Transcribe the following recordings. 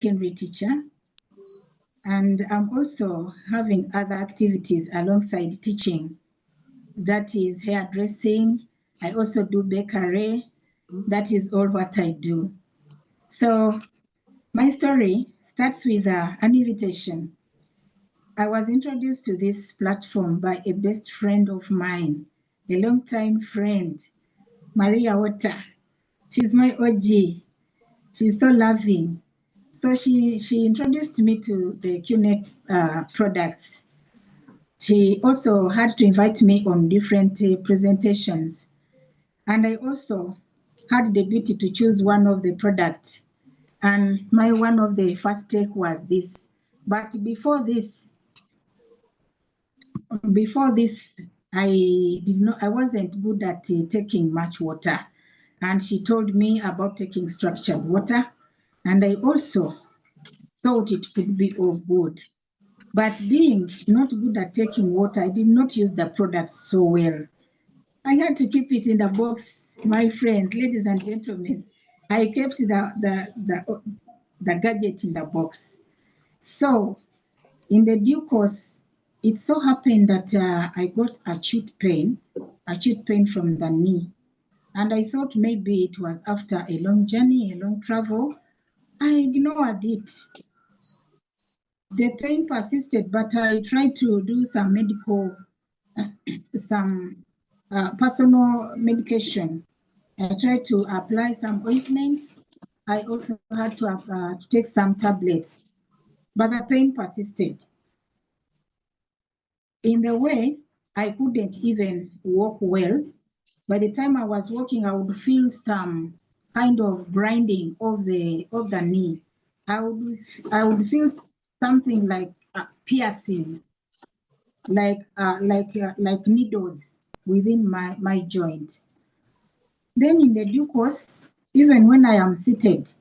secondary teacher, and I'm also having other activities alongside teaching. That is hairdressing. I also do bakery. That is all what I do. So my story starts with an invitation. I was introduced to this platform by a best friend of mine, a longtime friend, Maria Otta. She's my OG. She's so loving. So she introduced me to the QNet products. She also had to invite me on different presentations. And I also had the beauty to choose one of the products. And my one of the first take was this. But before this, I wasn't good at taking much water. And she told me about taking structured water. And I also thought it could be of good. But being not good at taking water, I did not use the product so well. I had to keep it in the box, my friend, ladies and gentlemen. I kept the gadget in the box. So in the due course, it so happened that I got acute pain from the knee. And I thought maybe it was after a long journey, a long travel. I ignored it. The pain persisted, but I tried to do some medical, personal medication. I tried to apply some ointments. I also had to take some tablets, but the pain persisted. In the way, I couldn't even walk well. By the time I was walking, I would feel some kind of grinding of the knee. I would feel something like piercing, like needles within my joint. Then in the due course, even when I am seated,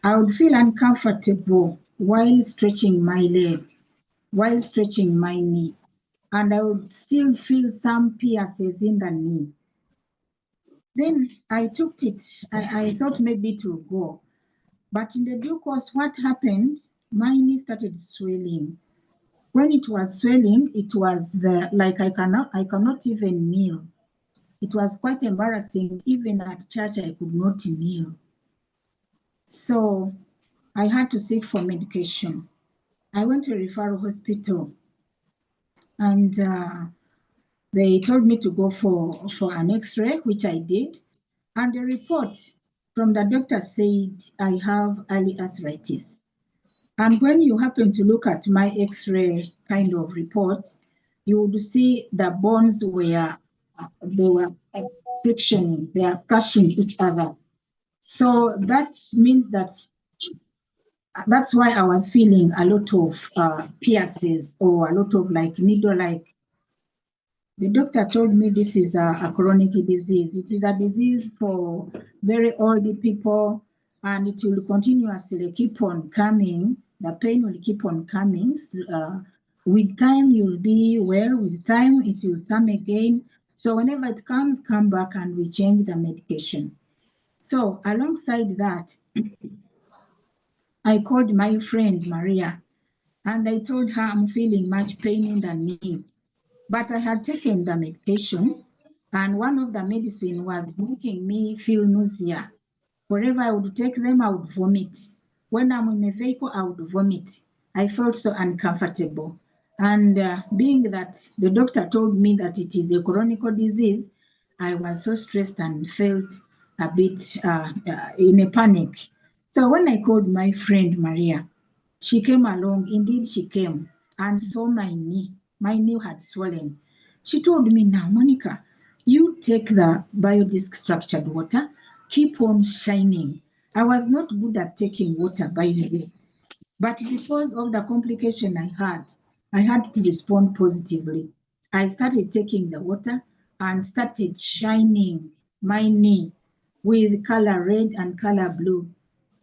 I would feel uncomfortable while stretching my leg, while stretching my knee, and I would still feel some pierces in the knee. Then I took it. I thought maybe it will go. But in the due course, what happened? My knee started swelling. When it was swelling, it was like I cannot even kneel. It was quite embarrassing. Even at church, I could not kneel. So I had to seek for medication. I went to a referral hospital, and they told me to go for an X-ray, which I did. And the report from the doctor said I have early arthritis. And when you happen to look at my X-ray kind of report, you would see the bones were frictioning, they are crushing each other. So that means that's why I was feeling a lot of pierces or a lot of like needle-like. The doctor told me this is a chronic disease. It is a disease for very old people, and it will continuously keep on coming. The pain will keep on coming. With time, you'll be well. With time, it will come again. So whenever it comes, come back and we change the medication. So alongside that, I called my friend Maria, and I told her I'm feeling much pain in the knee. But I had taken the medication, and one of the medicine was making me feel nausea. Wherever I would take them, I would vomit. When I'm in a vehicle, I would vomit. I felt so uncomfortable. And being that the doctor told me that it is a chronic disease, I was so stressed and felt a bit in a panic. So when I called my friend Maria, she came along. Indeed, she came and saw my knee. My knee had swollen. She told me, now, Monica, you take the biodisc structured water, keep on shining. I was not good at taking water, by the way. But because of the complication I had to respond positively. I started taking the water and started shining my knee with color red and color blue.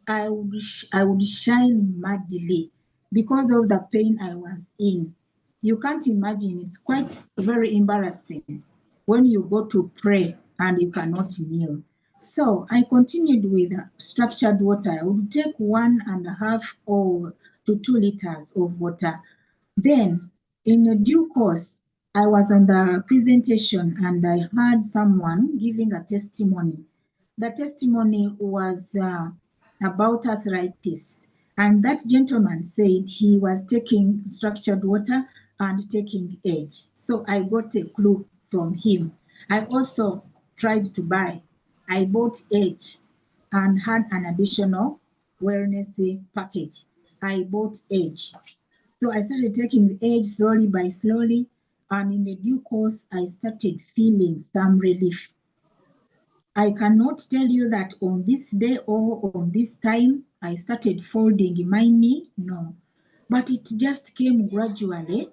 I would shine madly because of the pain I was in. You can't imagine, it's quite very embarrassing when you go to pray and you cannot kneel. So I continued with structured water. I would take 1.5 or to 2 liters of water. Then, in a due course, I was on the presentation and I heard someone giving a testimony. The testimony was about arthritis. And that gentleman said he was taking structured water and taking edge. So I got a clue from him. I also tried to buy. I bought edge and had an additional wellness package. I bought edge. So I started taking the edge slowly by slowly, and in the due course, I started feeling some relief. I cannot tell you that on this day or on this time, I started folding my knee, no. But it just came gradually.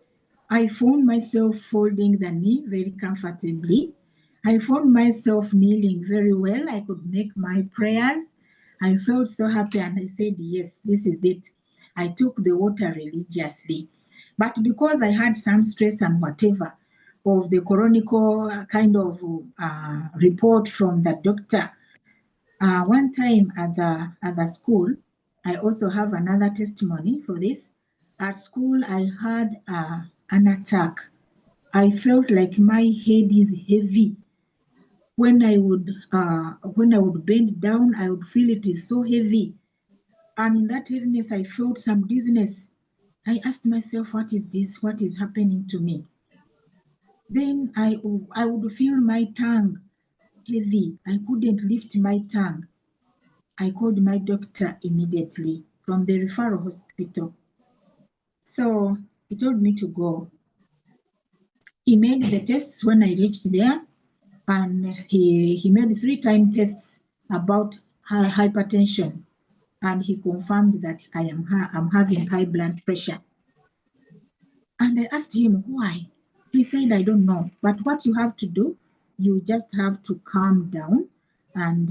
I found myself folding the knee very comfortably. I found myself kneeling very well. I could make my prayers. I felt so happy and I said, yes, this is it. I took the water religiously. But because I had some stress and whatever of the chronicle kind of report from the doctor, one time at the school, I also have another testimony for this. At school, I had an attack. I felt like my head is heavy. When I would bend down, I would feel it is so heavy. And in that heaviness, I felt some dizziness. I asked myself, what is this? What is happening to me? Then I would feel my tongue heavy. I couldn't lift my tongue. I called my doctor immediately from the referral hospital. So he told me to go. He made the tests when I reached there, and he made 3-time tests about hypertension, and he confirmed that I'm having high blood pressure. And I asked him why. He said, I don't know, but what you have to do, you just have to calm down and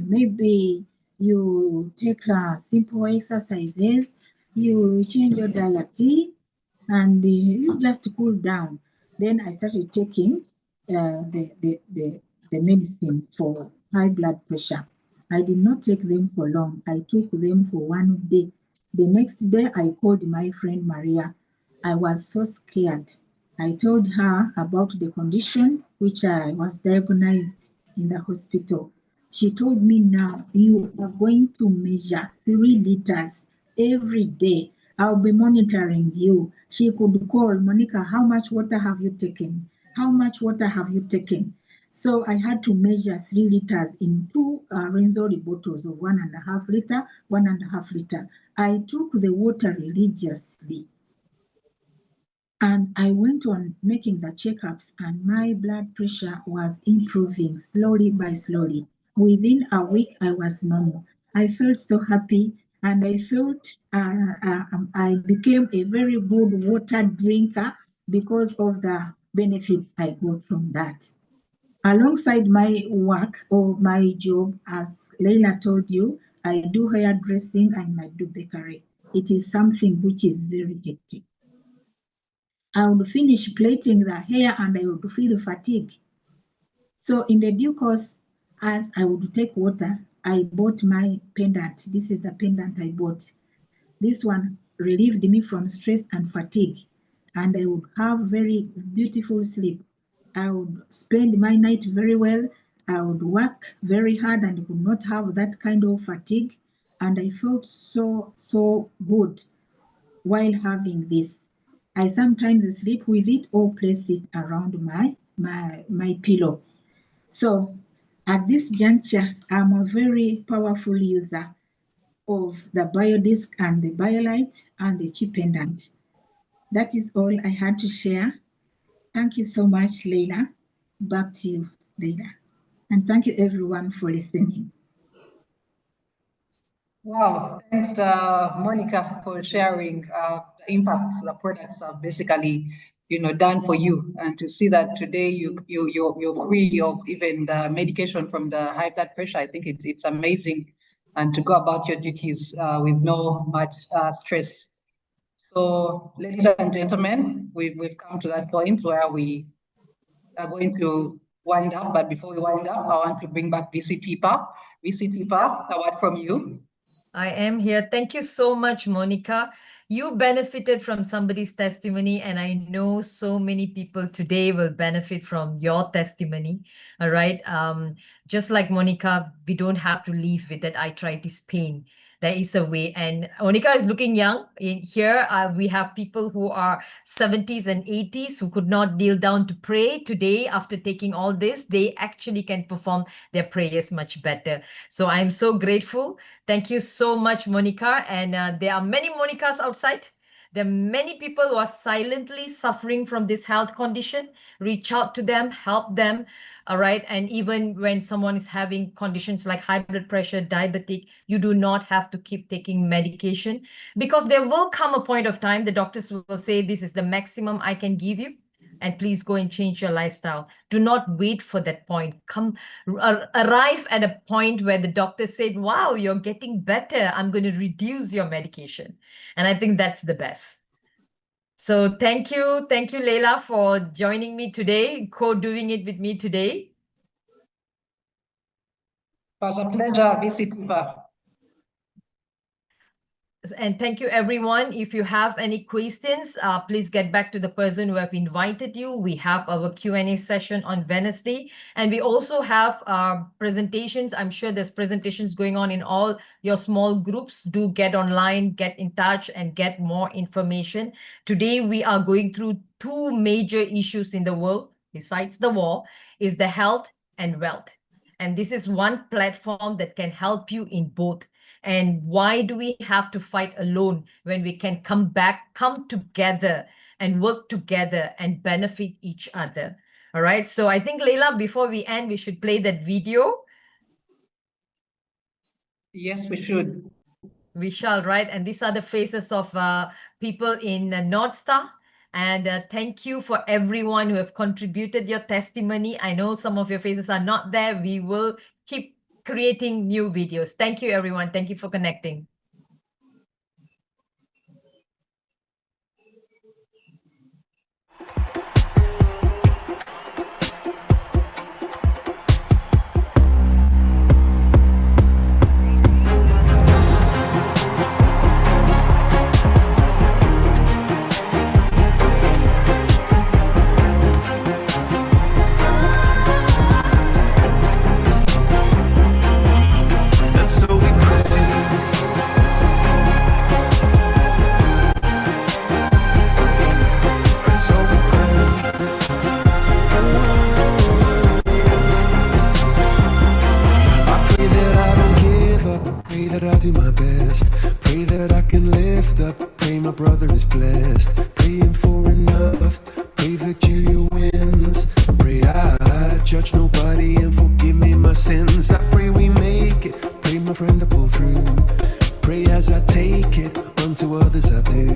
maybe you take simple exercises, you change your diet, and you just cool down. Then I started taking the medicine for high blood pressure. I did not take them for long. I took them for 1 day. The next day, I called my friend Maria. I was so scared. I told her about the condition which I was diagnosed in the hospital. She told me, now you are going to measure 3 liters every day. I'll be monitoring you. She could call, Monica, how much water have you taken? How much water have you taken? So I had to measure 3 liters in 2 Renzori bottles of 1.5 liter, 1.5 liter. I took the water religiously. And I went on making the checkups, and my blood pressure was improving slowly by slowly. Within a week, I was normal. I felt so happy, and I felt I became a very good water drinker because of the benefits I got from that. Alongside my work or my job, as Leila told you, I do hairdressing and I do bakery. It is something which is very hectic. I would finish plaiting the hair and I would feel fatigue. So in the due course, as I would take water, I bought my pendant. This is the pendant I bought. This one relieved me from stress and fatigue, and I would have very beautiful sleep. I would spend my night very well. I would work very hard and could not have that kind of fatigue. And I felt so good while having this. I sometimes sleep with it or place it around my pillow. So at this juncture, I'm a very powerful user of the BioDisc and the BioLite and the chip pendant. That is all I had to share. Thank you so much, Leila. Back to you, Leila. And thank you everyone for listening. Wow, thanks Monica for sharing the impact the products have basically, done for you, and to see that today you're free of even the medication from the high blood pressure. I think it's amazing, and to go about your duties with no much stress. So, ladies and gentlemen, we've come to that point where we are going to wind up. But before we wind up, I want to bring back VC Pipa. VC Pipa, a word from you. I am here. Thank you so much, Monica. You benefited from somebody's testimony, and I know so many people today will benefit from your testimony. All right. Just like Monica, we don't have to live with that arthritis pain. There is a way. And Monica is looking young. In here, we have people who are 70s and 80s who could not kneel down to pray. Today, after taking all this, they actually can perform their prayers much better. So I'm so grateful. Thank you so much, Monica. And there are many Monicas outside. There are many people who are silently suffering from this health condition. Reach out to them, help them. All right. And even when someone is having conditions like high blood pressure, diabetic, you do not have to keep taking medication, because there will come a point of time the doctors will say, this is the maximum I can give you, and please go and change your lifestyle. Do not wait for that point. Arrive at a point where the doctor said, wow, you're getting better. I'm going to reduce your medication. And I think that's the best. So thank you, Leila, for joining me today, co-doing it with me today. It was a pleasure, VC Pipa. And thank you, everyone. If you have any questions, please get back to the person who have invited you. We have our Q&A session on Wednesday. And we also have presentations. I'm sure there's presentations going on in all your small groups. Do get online, get in touch, and get more information. Today, we are going through two major issues in the world, besides the war, is the health and wealth. And this is one platform that can help you in both. And why do we have to fight alone when we can come together and work together and benefit each other? All right. So I think, Leila, before we end, we should play that video. Yes, we should. We shall, right? And these are the faces of people in North Star. And thank you for everyone who have contributed your testimony. I know some of your faces are not there. We will keep creating new videos. Thank you, everyone. Thank you for connecting. Do my best, pray that I can lift up, pray my brother is blessed, praying for enough, pray victory wins, pray I judge nobody and forgive me my sins, I pray we make it, pray my friend to pull through, pray as I take it, unto others I do,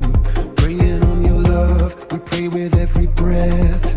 praying on your love, we pray with every breath.